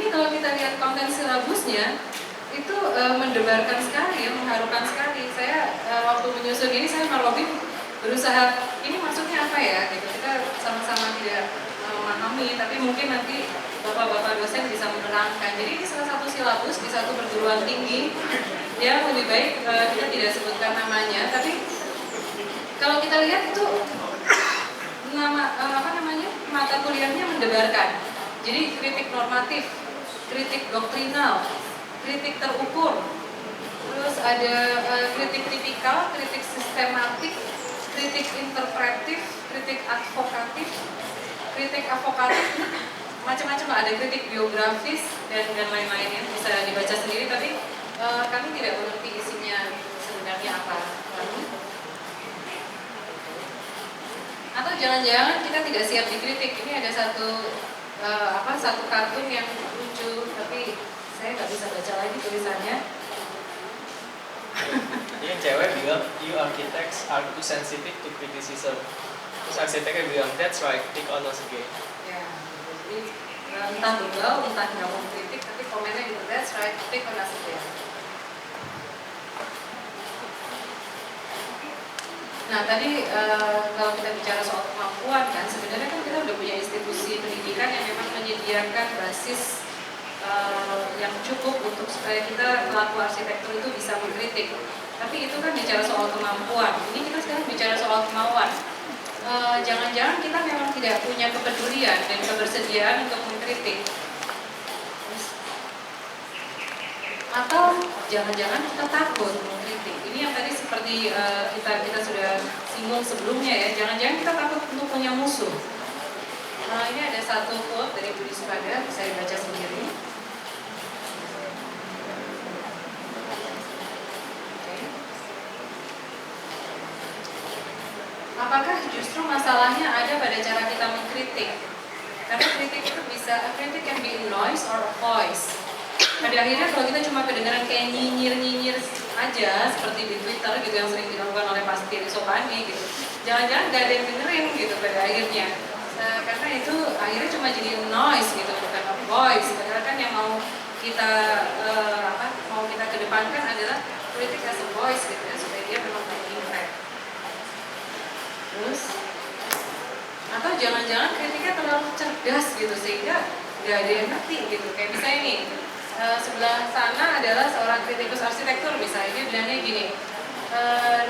kalau kita lihat konten silabusnya itu mendebarkan sekali, ya, mengharukan sekali. Saya waktu menyusun ini saya sama Robin berusaha ini maksudnya apa ya gitu. Kita sama-sama tidak memahami, tapi mungkin nanti bapak-bapak dosen bisa menerangkan. Jadi ini salah satu silabus di satu perguruan tinggi yang lebih baik kita tidak sebutkan namanya, tapi kalau kita lihat itu mata kuliahnya mendebarkan. Jadi kritik normatif, kritik doktrinal, kritik terukur, terus ada kritik tipikal, kritik sistematik, kritik interpretif, kritik advokatif, macam-macam lah, ada kritik biografis dan lain-lainnya, bisa dibaca sendiri, tapi kami tidak mengerti isinya sebenarnya apa. Atau jangan-jangan kita tidak siap dikritik. Ini ada satu kartun yang lucu, tapi saya nggak bisa baca lagi tulisannya. Jadi cewek bilang, you architects are too sensitive to criticism. Terus arsiteknya bilang, that's right, pick on us again. Ya, jadi entah berbau, entah nggak mau kritik, tapi komennya gitu, that's right, pick on us again. Nah tadi kalau kita bicara soal kemampuan kan, sebenarnya kan kita udah punya institusi pendidikan yang memang menyediakan basis yang cukup untuk supaya kita pelaku arsitektur itu bisa mengkritik. Tapi itu kan bicara soal kemampuan. Ini kita sekarang bicara soal kemauan. Jangan-jangan kita memang tidak punya kepedulian dan kebersediaan untuk mengkritik. Atau jangan-jangan kita takut mengkritik. Ini yang tadi seperti kita sudah singgung sebelumnya ya. Jangan-jangan kita takut untuk punya musuh. Nah, ini ada satu quote dari Budi Supada, bisa dibaca sendiri. Apakah justru masalahnya ada pada cara kita mengkritik? Karena kritik itu kritik can be a noise or a voice. Pada akhirnya kalau kita cuma kedengaran kayak nyinyir aja seperti di Twitter gitu yang sering dilakukan oleh Pak Setieri Sopani gitu, jangan-jangan gak ada yang dengerin gitu pada akhirnya. Karena itu akhirnya cuma jadi noise gitu, bukan a voice. Padahal kan yang mau kita kedepankan adalah kritik as a voice gitu ya, supaya dia memang berimpact. Terus atau jangan-jangan kritiknya terlalu cerdas gitu sehingga gak ada yang ngerti gitu. Kayak misalnya nih, sebelah sana adalah seorang kritikus arsitektur, misalnya dia bilangnya gini,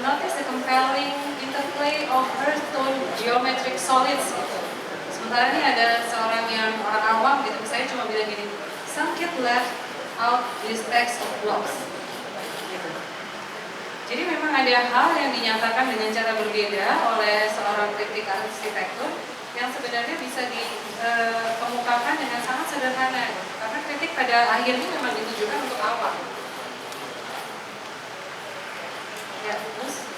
notice the compelling interplay of earth tone geometric solids gitu. Sementara ini ada seorang yang orang awam gitu, misalnya cuma bilang gini, some kid left out these stacks of blocks gitu. Jadi memang ada hal yang dinyatakan dengan cara berbeda oleh seorang kritik arsitektur yang sebenarnya bisa dikemukakan dengan sangat sederhana, karena kritik pada akhirnya memang ditujukan untuk awam. Ya, terus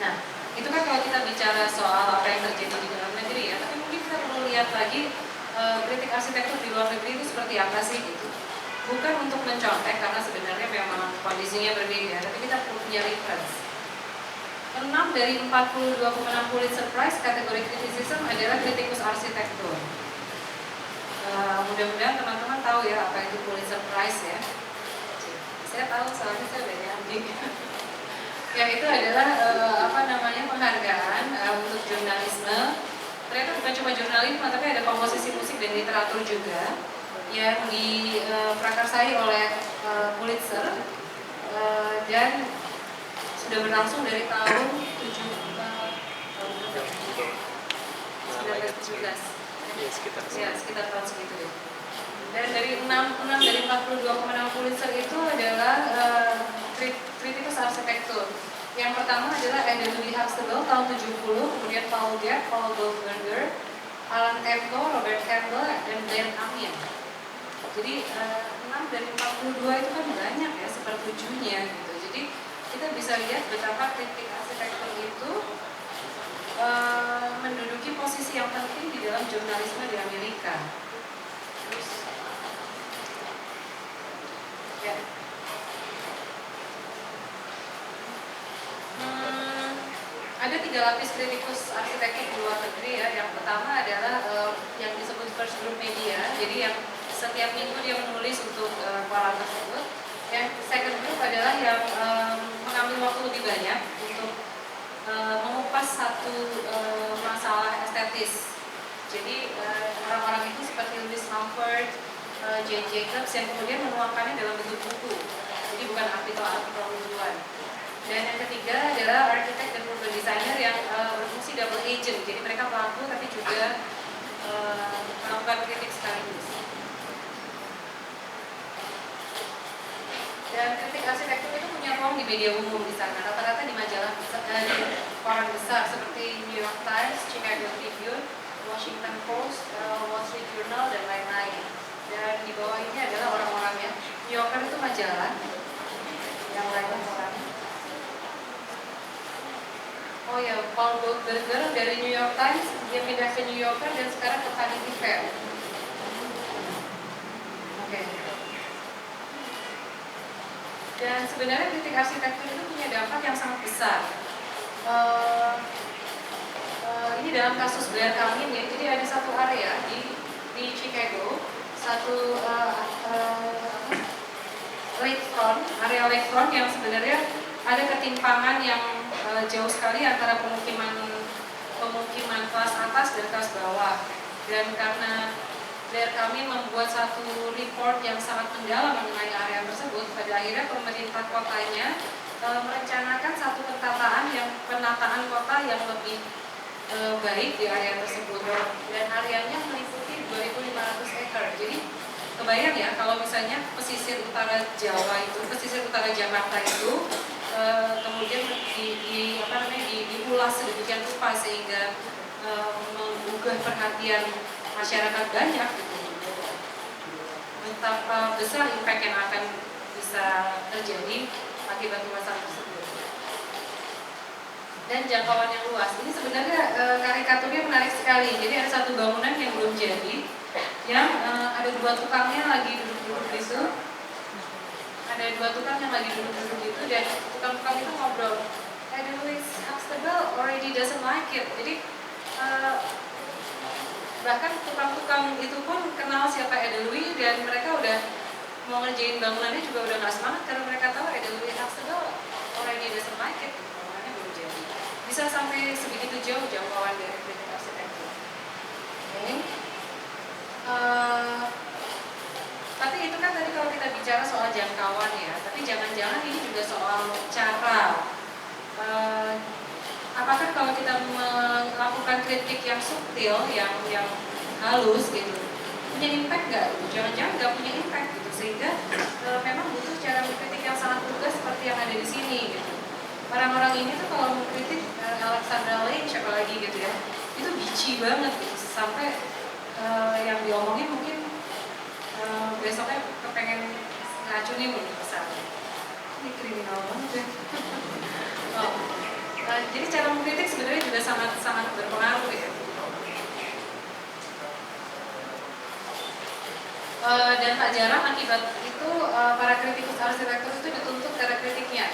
nah, itu kan kalau kita bicara soal apa yang terjadi di dalam negeri ya, tapi mungkin kita perlu lihat lagi kritik arsitektur di luar negeri itu seperti apa sih gitu. Bukan untuk mencontek karena sebenarnya memang kondisinya berbeda, tapi kita punya reference. 6 dari 42 pemenang Pulitzer Prize kategori criticism adalah kritikus arsitektur. Mudah-mudahan teman-teman tahu ya apa itu Pulitzer Prize ya. Saya tahu soalnya saya dari Andi. Ya, itu adalah penghargaan untuk jurnalisme. Ternyata bukan cuma jurnalisme, tapi ada komposisi musik dan literatur juga yang diprakarsai oleh Pulitzer dan sudah berlangsung dari tahun 1917. Ya, sekitar tahun segitu ya. Dan dari 6 dari 42 pemenang Pulitzer itu adalah kritikus arsitektur. Yang pertama adalah Edwin Louis Huxtable tahun 70, kemudian Paul Gap, Paul Goldberger, Alan Temple, Robert Campbell, dan Glenn Amin. Jadi 6 dari 42 itu kan banyak ya, sepertujuhnya gitu. Jadi kita bisa lihat betapa kritik arsitektur itu menduduki posisi yang penting di dalam jurnalisme di Amerika. Terus ya. ada 3 lapis kritikus arsitektur di luar negeri ya. Yang pertama adalah yang disebut first group media, jadi yang setiap minggu dia menulis untuk koran tersebut. Yang second group adalah yang mengambil waktu lebih banyak untuk mengupas satu masalah estetis. Jadi orang-orang itu seperti Louis Mumford, Jane Jacobs yang kemudian menuangkannya dalam bentuk buku. Jadi bukan artikel lucuan. Dan yang ketiga adalah arsitek dan urban designer yang berfungsi double agent. Jadi mereka pelaku tapi juga melakukan kritik sekaligus. Dan kritik arsitektur itu punya ruang di media umum di sana. Rata-rata di majalah di koran besar seperti New York Times, Chicago Tribune, Washington Post, Wall Street Journal, dan lain-lain. Dan di bawah ini adalah orang-orangnya. New Yorker itu majalah, yang lain orang. Oh ya, Paul Goldberger dari New York Times, dia pindah ke New Yorker dan sekarang ke Vanity Fair. Oke. Dan sebenarnya kritik arsitektur itu punya dampak yang sangat besar. Ini dalam kasus Blair Kamin ya, jadi ada satu area di Chicago, satu lakefront, area lakefront yang sebenarnya ada ketimpangan yang jauh sekali antara pemukiman kelas atas dan kelas bawah. Dan karena Blair Kamin membuat satu report yang sangat mendalam mengenai area tersebut, pada akhirnya pemerintah kotanya merencanakan satu penataan kota yang lebih baik di area tersebut. Dan areanya meliputi 2.500 ekar. Jadi kebayang ya kalau misalnya pesisir utara Jawa itu, pesisir utara Jakarta itu kemudian diulas sedemikian rupa sehingga menggugah perhatian masyarakat banyak gitu. Betapa besar impact yang akan bisa terjadi akibat masalah tersebut. Dan jangkauan yang luas. Ini sebenarnya karikaturnya menarik sekali. Jadi ada satu bangunan yang belum jadi, yang ada 2 tukangnya lagi duduk-duduk di situ. Ada 2 tukang yang lagi duduk-duduk gitu, dan tukang-tukang itu ngobrol. Louis Huxtable already doesn't like it. Jadi bahkan tukang-tukang itu pun kenal siapa Louis, dan mereka udah mau ngerjain bangunannya juga udah nggak semangat karena mereka tahu Louis Huxtable already doesn't like it. Bangunannya belum jadi. Bisa sampai sebegitu jauh jangkauan dari kritik arsitektur. Okay. Tapi itu kan tadi kalau kita bicara soal jangkauan ya, tapi jangan-jangan ini juga soal cara. Apakah kalau kita melakukan kritik yang subtil, yang halus gitu, punya impact nggak? Jangan-jangan nggak punya impact gitu, sehingga memang butuh cara mengkritik yang sangat tegas seperti yang ada di sini gitu. Orang-orang ini tuh kalau mengkritik Alexandra Lynch apalagi gitu ya, itu bici banget gitu, sampai yang diomongin mungkin besoknya kepengen ngacunin gitu misalnya. Ini kriminal banget ya. Jadi cara mengkritik sebenarnya juga sangat berpengaruh ya. Dan tak jarang akibat itu para kritikus arsitektur itu dituntut karena kritiknya.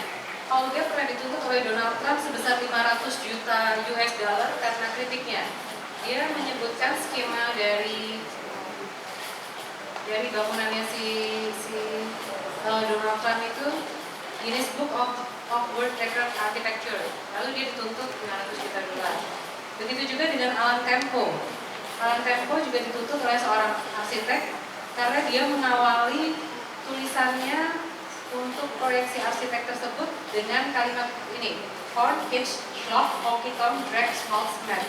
Paul Gale pernah dituntut oleh Donald Trump sebesar 500 juta US dollar karena kritiknya. Dia menyebutkan skema dari bangunannya si Donald Trump itu Guinness Book of World Record Architecture. Lalu dia dituntut 500 juta dolar. Begitu juga dengan Alan Tempo. Alan Tempo juga dituntut oleh seorang arsitek karena dia mengawali tulisannya untuk proyeksi arsitek tersebut dengan kalimat ini: Horn, Hitch, Schlock, Okitom, Drag, Schmaltz, Map.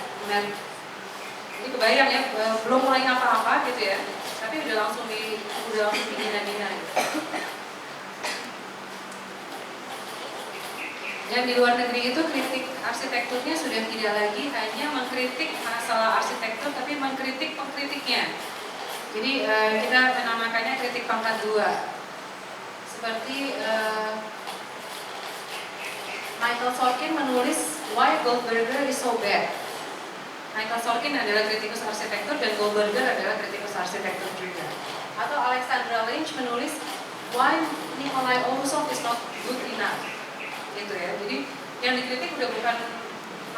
Ini kebayang ya, belum mulai apa-apa gitu ya, tapi udah langsung dihina-hina gitu. Dan di luar negeri itu kritik arsitekturnya sudah tidak lagi hanya mengkritik masalah arsitektur, tapi mengkritik pengkritiknya. Jadi kita menamakannya kritik pangkat 2. Seperti Michael Sorkin menulis Why Goldberger is so bad. Michael Sorkin adalah kritikus arsitektur dan Goldberger adalah kritikus arsitektur juga. Atau Alexandra Lynch menulis Why Nikolai Olusov is not good enough. Gitu ya. Jadi yang dikritik udah bukan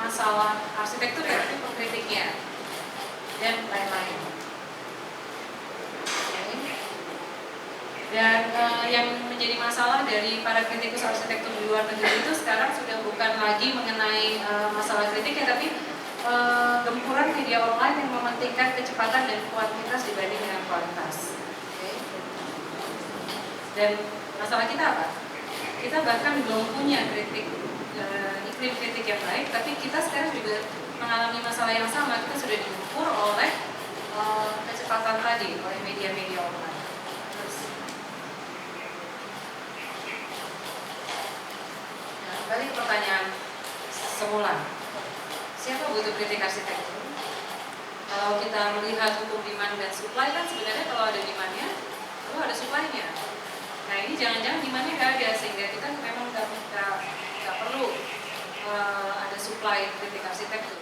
masalah arsitektur ya, tapi pengkritiknya dan lain-lain. Dan yang menjadi masalah dari para kritikus arsitektur di luar negeri itu sekarang sudah bukan lagi mengenai masalah kritiknya, tapi gempuran media online yang mementingkan kecepatan dan kuantitas dibanding dengan kualitas. Okay. Dan masalah kita apa? Kita bahkan belum punya iklim kritik yang baik, tapi kita sekarang juga mengalami masalah yang sama. Kita sudah digempur oleh kecepatan tadi, oleh media-media online. Nah, kembali ke pertanyaan semula. Siapa butuh kritik arsitektur? Kalau kita melihat hukum demand dan supply kan sebenarnya kalau ada demand-nya, lalu ada supply-nya. Nah ini jangan-jangan demand-nya nggak ada sehingga kita memang nggak perlu ada supply kritik arsitektur.